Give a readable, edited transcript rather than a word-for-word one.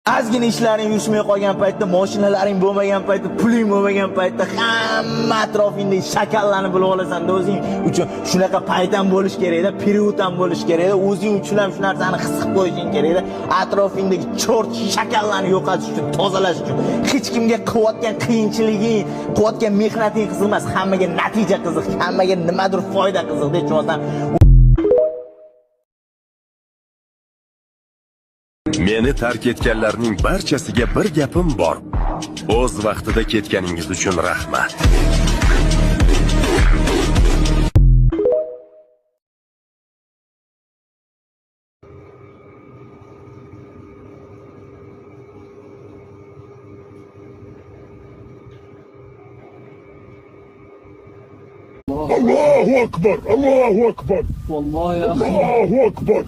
Ozgina ishlaring yurishmay qolgan paytda, mashinalaring bo'lmagan paytda, puling bo'lmagan paytda hamma atrofingda shakallanib bo'lib olasan-da o'zing uchun. Shunaqa payt ham bo'lish kerak-da, period ham bo'lish kerak-da, o'zing uchun ham shu narsani his qilib qo'yishing kerak-da. Atrofingdagi chort shakallarni yo'qotish uchun, tozalash uchun. Hech kimga qilayotgan qiyinchiliging, qilayotgan mehnating qiziq emas, hammaga natija qiziq, hammaga nimadir foyda qiziq deb cho'zdan. Meni tark etganlarning barchasiga bir gapim bor. O'z vaqtida ketganingiz uchun rahmat. Allahu akbar, Allahu akbar. Vallahi ya. Allahu akbar.